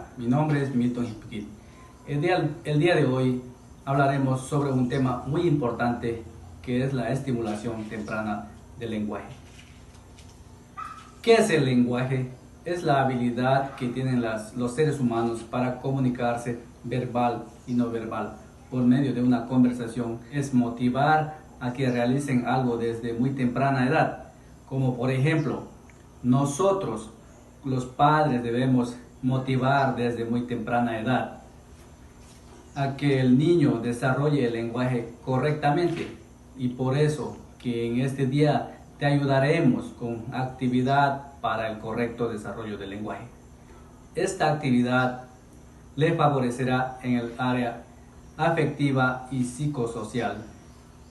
Hola, mi nombre es Milton Hippikit. El día de hoy hablaremos sobre un tema muy importante que es la estimulación temprana del lenguaje. ¿Qué es el lenguaje? Es la habilidad que tienen los seres humanos para comunicarse verbal y no verbal por medio de una conversación. Es motivar a que realicen algo desde muy temprana edad, como por ejemplo, nosotros los padres debemos motivar desde muy temprana edad a que el niño desarrolle el lenguaje correctamente, y por eso que en este día te ayudaremos con actividad para el correcto desarrollo del lenguaje. Esta actividad le favorecerá en el área afectiva y psicosocial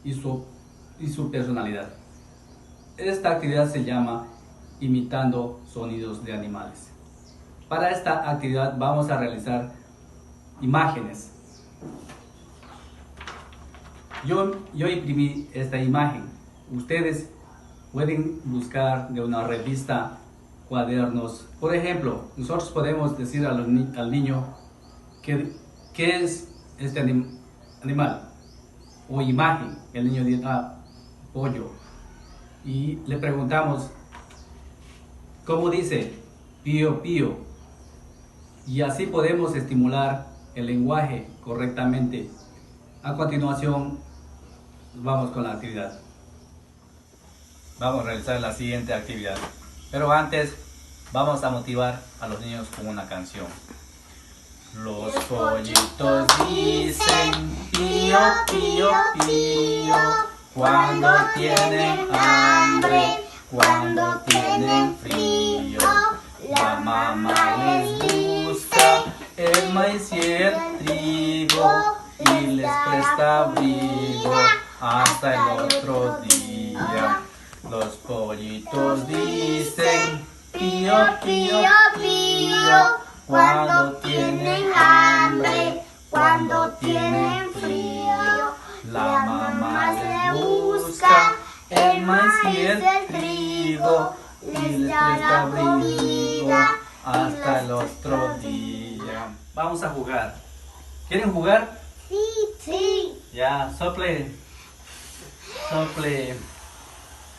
y su personalidad. Esta actividad se llama imitando sonidos de animales. Para esta actividad vamos a realizar imágenes. Yo imprimí esta imagen. Ustedes pueden buscar de una revista, cuadernos. Por ejemplo, nosotros podemos decir al niño qué es este animal o imagen. El niño dirá pollo. Y le preguntamos, ¿cómo dice? Pío, pío. Y así podemos estimular el lenguaje correctamente. A continuación, vamos con la actividad. Vamos a realizar la siguiente actividad. Pero antes, vamos a motivar a los niños con una canción. Los pollitos dicen pío, pío, pío, cuando tienen hambre, cuando tienen frío. La mamá les busca el maíz y el trigo y les presta abrigo hasta el otro día. Los pollitos dicen pío, pío, pío, cuando tienen hambre, cuando tienen frío. La mamá les busca el maíz y el trigo y les presta abrigo hasta el otro día. Vamos a jugar. ¿Quieren jugar? Sí, sí. Ya, sople. Sople.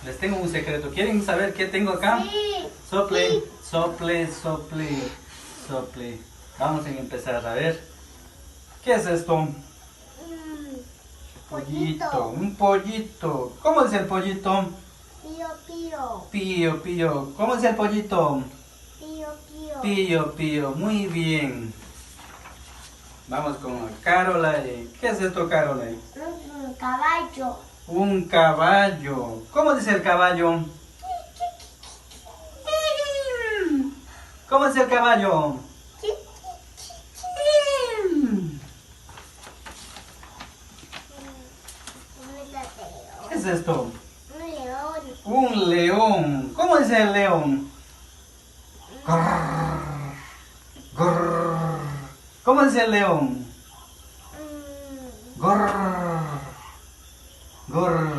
Les tengo un secreto. ¿Quieren saber qué tengo acá? Sí. Sople, Sí. sople, sople, sople. Vamos a empezar a ver. ¿Qué es esto? Pollito, un pollito. ¿Cómo es el pollito? Pío, pío. Pío, pío. ¿Cómo es el pollito? Pío, pío. Pío, pío. Muy bien. Vamos con Caroline. ¿Qué es esto, Caroline? Un caballo. Un caballo. ¿Cómo dice el caballo? ¿Cómo es el caballo? ¿Qué es esto? Un león. Un león. ¿Cómo dice el león? Grrr, grrr. ¿Cómo dice el león? Grrr, grrr.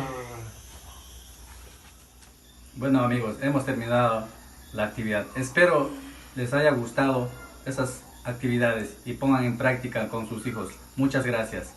Bueno amigos, hemos terminado la actividad. Espero les haya gustado esas actividades y pongan en práctica con sus hijos. Muchas gracias.